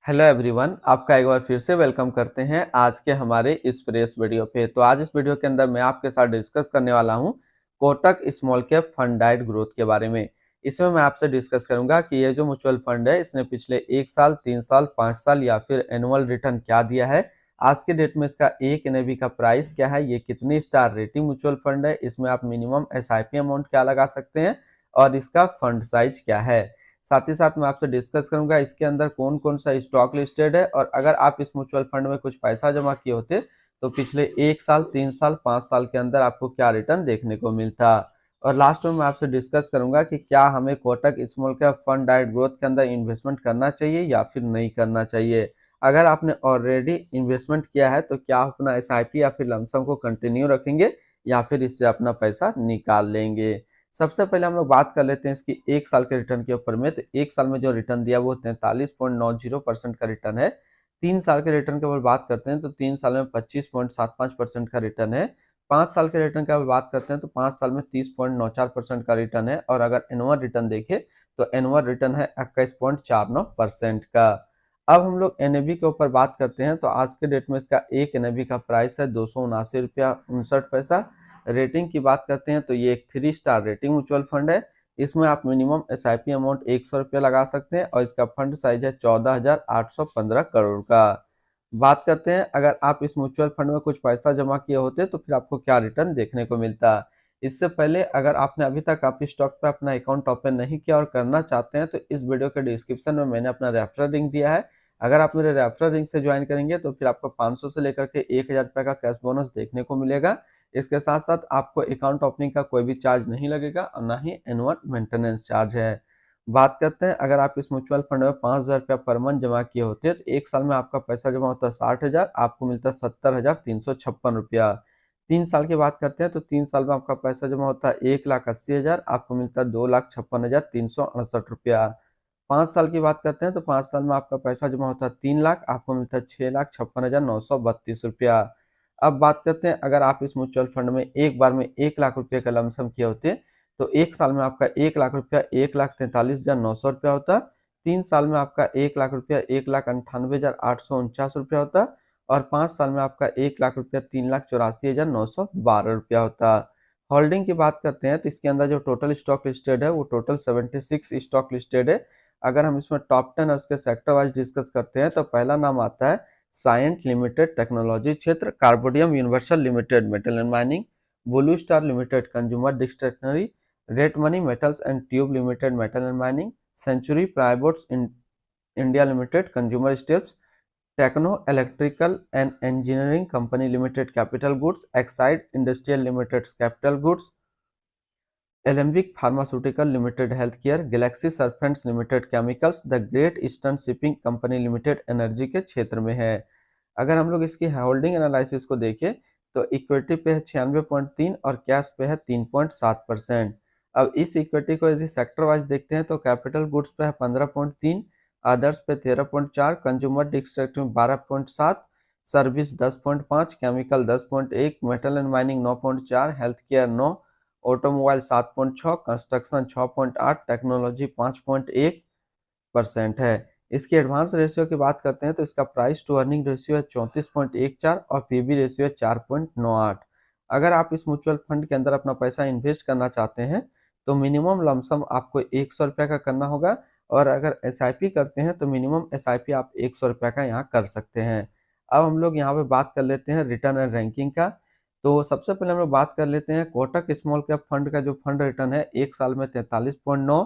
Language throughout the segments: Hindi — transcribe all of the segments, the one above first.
हेलो एवरीवन, आपका एक बार फिर से वेलकम करते हैं आज के हमारे इस फ्रेश वीडियो पे। तो आज इस वीडियो के अंदर मैं आपके साथ डिस्कस करने वाला हूं Kotak small cap fund diet growth के बारे में। इसमें मैं आपसे डिस्कस करूंगा कि ये जो म्यूचुअल फंड है इसने पिछले 1 साल, 3 साल, 5 साल या फिर एनुअल रिटर्न क्या दिया है। आज के डेट में इसका एक एनएवी का प्राइस क्या है, ये कितनी स्टार रेटिंग म्यूचुअल फंड है, इसमें आप मिनिमम एसआईपी अमाउंट क्या लगा सकते हैं और इसका फंड साइज क्या है। साथ ही साथ मैं आपसे डिस्कस करूंगा इसके अंदर कौन कौन सा स्टॉक लिस्टेड है और अगर आप इस म्यूचुअल फंड में कुछ पैसा जमा किए होते तो पिछले 1 साल, 3 साल, 5 साल के अंदर आपको क्या रिटर्न देखने को मिलता। और लास्ट में मैं आपसे डिस्कस करूंगा कि क्या हमें Kotak small cap fund diet growth के अंदर इन्वेस्टमेंट करना चाहिए या फिर नहीं करना चाहिए। अगर आपने ऑलरेडी इन्वेस्टमेंट किया है तो क्या आप अपना एसआईपी या फिर लमसम को कंटिन्यू रखेंगे या फिर इससे अपना पैसा निकाल लेंगे। सबसे पहले हम लोग बात कर लेते हैं इसकी 1 साल के रिटर्न के ऊपर में। तो 1 साल में जो रिटर्न दिया वो 43.90% का रिटर्न है। 3 साल के रिटर्न के ऊपर बात करते हैं तो 3 साल में 25.75% का रिटर्न है। 5 साल के रिटर्न के ऊपर बात करते हैं तो 5 साल में 30.94% का रिटर्न है। और अगर एनुअल रिटर्न देखें तो एनुअल रिटर्न है 21.49% का। अब हम लोग एनएवी के ऊपर बात करते हैं तो आज के डेट में इसका एक एनएवी का प्राइस है 279 रुपया 59 पैसा। रेटिंग की बात करते हैं तो ये एक 3 स्टार रेटिंग म्यूचुअल फंड है। इसमें आप मिनिमम एसआईपी अमाउंट 100 रुपया लगा सकते हैं और इसका फंड साइज है 14,815 करोड़ का। बात करते हैं अगर आप इस म्यूचुअल फंड में कुछ पैसा जमा किए होते तो फिर आपको क्या रिटर्न देखने को मिलता। इससे पहले अगर आपने अभी तक आप स्टॉक पर अपना अकाउंट ओपन नहीं किया और करना चाहते हैं तो इस वीडियो के डिस्क्रिप्शन में मैंने अपना रेफरल लिंक दिया है। अगर आप मेरे रेफरल लिंक से ज्वाइन करेंगे तो फिर आपको 500 से लेकर के 1,000 रुपये का कैश बोनस देखने को मिलेगा। इसके साथ साथ आपको अकाउंट ओपनिंग का कोई भी चार्ज नहीं लगेगा और ना ही एनुअल मेंटेनेंस चार्ज है। बात करते हैं अगर आप इस म्यूचुअल फंड में 5,000 रुपया पर मंथ जमा किए होते हैं तो 1 साल में आपका पैसा जमा होता है 60,000, आपको मिलता है 70,356 रुपया। 3 साल की बात करते हैं तो 3 साल में आपका पैसा जमा होता है 1,80,000, आपको मिलता है 2,56,368 रुपया। 5 साल की बात करते हैं तो 5 साल में आपका पैसा जमा होता है 3 लाख, आपको मिलता है 6,56,932 रुपया। अब बात करते हैं अगर आप इस म्यूचुअल फंड में एक बार में 1 लाख रुपये का लमसम किए होते तो 1 साल में आपका 1 लाख रुपया 1,43,900 रुपया होता। 3 साल में आपका 1 लाख रुपया 1,98,849 रुपया होता और 5 साल में आपका 1 लाख रुपया 3,84,912 रुपया होता। होल्डिंग की बात करते हैं तो इसके अंदर जो टोटल स्टॉक लिस्टेड है वो टोटल 76 स्टॉक लिस्टेड है। अगर हम इसमें टॉप 10 और उसके सेक्टर वाइज डिस्कस करते हैं तो पहला नाम आता है साइंट लिमिटेड टेक्नोलॉजी क्षेत्र, Carborundum Universal limited metal and mining, Blue Star limited consumer discretionary, Ratnamani metals and tube limited metal and mining, Century Plyboards India limited consumer staples, Techno electrical and engineering company limited capital goods, Exide industrial limited capital goods, Alembic pharmaceutical limited health care, Galaxy surfactants limited chemicals, the Great Eastern shipping company limited energy के क्षेत्र में है। अगर हम लोग इसकी होल्डिंग एनालिसिस को देखें तो इक्विटी पे है 96.3 और कैश पे है 3.7%। अब इस इक्विटी को यदि सेक्टर वाइज देखते हैं तो कैपिटल गुड्स पे है 15.3, अदर्स पे 13.4, कंज्यूमर डिस्ट्रिक्ट में 12.7, service 10.5, chemical 10.1, metal and mining 9.4, health care 9, automobile 7.6, construction 6.8, technology 5.1% है। इसकी एडवांस रेशियो की बात करते हैं तो इसका प्राइस टू अर्निंग रेशियो है 34.14 और पीबी रेशियो है 4.98। अगर आप इस म्यूचुअल फंड के अंदर अपना पैसा इन्वेस्ट करना चाहते हैं तो मिनिमम लमसम आपको 100 रुपया का करना होगा और अगर एसआईपी करते हैं तो मिनिमम एसआईपी आप 100 रुपया का यहाँ कर सकते हैं। अब हम लोग यहाँ पे बात कर लेते हैं रिटर्न एंड रैंकिंग का। तो सबसे पहले हम लोग बात कर लेते हैं कोटक स्मॉल कैप फंड का जो फंड रिटर्न है 1 साल में 43.9,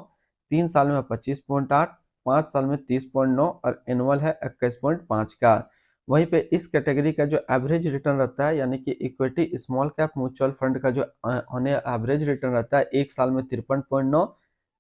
3 साल में 25.8, 5 साल में 30.9 और एनुअल है 21.5 का। वहीं पे इस कैटेगरी का जो एवरेज रिटर्न रहता है यानी कि equity small cap mutual fund का जो एवरेज रिटर्न रहता है 1 साल में 53.9,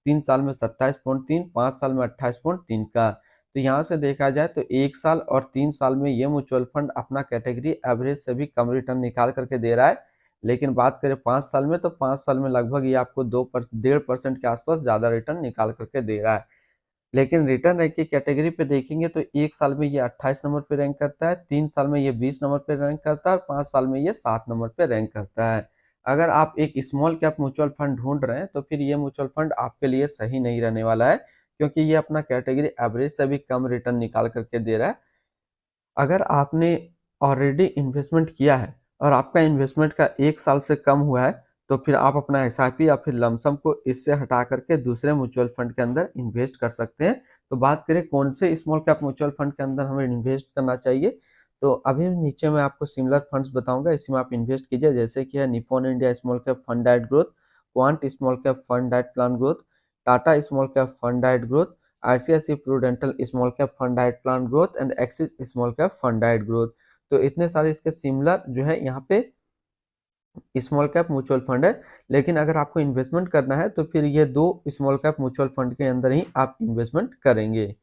3 साल में 27.3, 5 साल में 28.3 का। तो यहाँ से देखा जाए तो 1 साल और 3 साल में ये म्यूचुअल फंड अपना कैटेगरी एवरेज से भी कम रिटर्न निकाल करके दे रहा है। लेकिन बात करें 5 साल में तो 5 साल में लगभग ये आपको 1.5% के आसपास ज्यादा रिटर्न निकाल करके दे रहा है। लेकिन रिटर्न रैंक की कैटेगरी पे देखेंगे तो 1 साल में ये 28 नंबर पे रैंक करता है, 3 साल में ये 20 नंबर पे रैंक करता है और 5 साल में ये 7 नंबर पे रैंक करता है। अगर आप एक स्मॉल कैप म्यूचुअल फंड ढूंढ रहे हैं तो फिर ये म्यूचुअल फंड आपके लिए सही नहीं रहने वाला है क्योंकि ये अपना कैटेगरी एवरेज से भी कम रिटर्न निकाल करके दे रहा है। अगर आपने ऑलरेडी इन्वेस्टमेंट किया है और आपका इन्वेस्टमेंट का 1 साल से कम हुआ है, तो फिर आप अपना एसआईपी या फिर लमसम को इससे हटा करके दूसरे म्यूचुअल फंड के अंदर इन्वेस्ट कर सकते हैं। तो बात करें कौन से स्मॉल कैप म्यूचुअल फंड के अंदर हमें इन्वेस्ट करना चाहिए, तो अभी नीचे मैं आपको सिमिलर फंड्स बताऊंगा, इसमें आप इन्वेस्ट कीजिए, जैसे कि है Nippon India small cap fund diet growth, quant small cap fund diet plan growth, Tata small cap fund diet growth, ICIC Prudential small cap fund diet plan growth and axis small cap fund diet growth. तो इतने सारे इसके सिमिलर जो है यहाँ पे स्मॉल कैप म्यूचुअल फंड है। लेकिन अगर आपको इन्वेस्टमेंट करना है तो फिर ये 2 स्मॉल कैप म्यूचुअल फंड के अंदर ही आप इन्वेस्टमेंट करेंगे।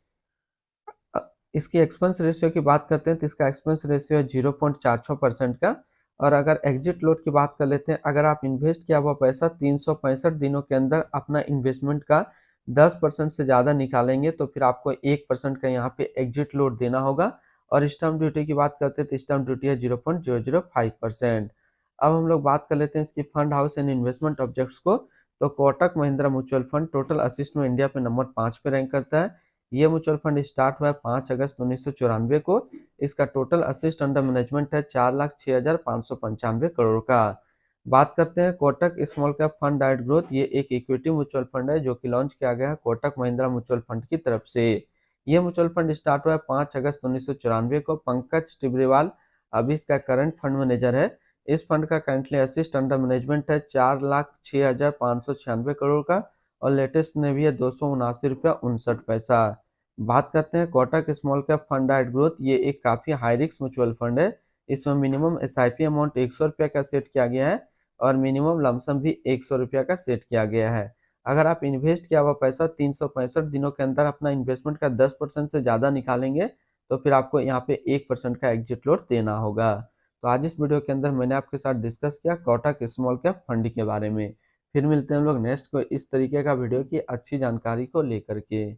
इसकी एक्सपेंस रेशियो की बात करते हैं तो इसका एक्सपेंस रेशियो है 0.46% का। और अगर एग्जिट लोड की बात कर लेते हैं, अगर आप इन्वेस्ट किया हुआ पैसा 365 दिनों के अंदर अपना इन्वेस्टमेंट का 10% से ज़्यादा निकालेंगे तो फिर आपको 1% का यहाँ पे एग्जिट लोड देना होगा। और स्टैम्प ड्यूटी की बात करते हैं तो स्टैम्प ड्यूटी है 0.005%। अब हम लोग बात कर लेते हैं इसकी fund house and investment objects को। तो Kotak Mahindra mutual fund total assist में इंडिया पे नंबर 5 पे रैंक करता है। ये म्यूचुअल फंड स्टार्ट हुआ है 5 अगस्त 1994 को। इसका टोटल असिस्ट अंडर मैनेजमेंट है 4,06,595 करोड़ का। बात करते हैं Kotak small cap fund diet growth. ये एक इक्विटी म्यूचुअल फंड है जो कि लॉन्च किया गया है कोटक महिंद्रा म्यूचुअल फंड की तरफ से। ये म्यूचुअल फंड स्टार्ट हुआ है 5 अगस्त 1994 को। पंकज टिब्रेवाल अभी इसका करंट फंड मैनेजर है। इस फंड का करंटली असिस्ट अंडर मैनेजमेंट है 4,06,596 करोड़ का और लेटेस्ट में भी है 279 रुपया 59 पैसा। बात करते हैं Kotak small cap fund diet growth. ये एक काफी हाई रिस्क म्यूचुअल फंड है। इसमें मिनिमम एसआईपी अमाउंट 100 रुपया का सेट किया गया है और मिनिमम लमसम भी 100 रुपया का सेट किया गया है। अगर आप इन्वेस्ट किया हुआ पैसा 365 दिनों के अंदर अपना इन्वेस्टमेंट का 10% से ज्यादा निकालेंगे तो फिर आपको यहाँ पे 1% का एग्जिट लोड देना होगा। तो आज इस वीडियो के अंदर मैंने आपके साथ डिस्कस किया कोटक स्मॉल कैप फंड के बारे में। फिर मिलते हैं हम लोग नेक्स्ट को इस तरीके का वीडियो की अच्छी जानकारी को लेकर के।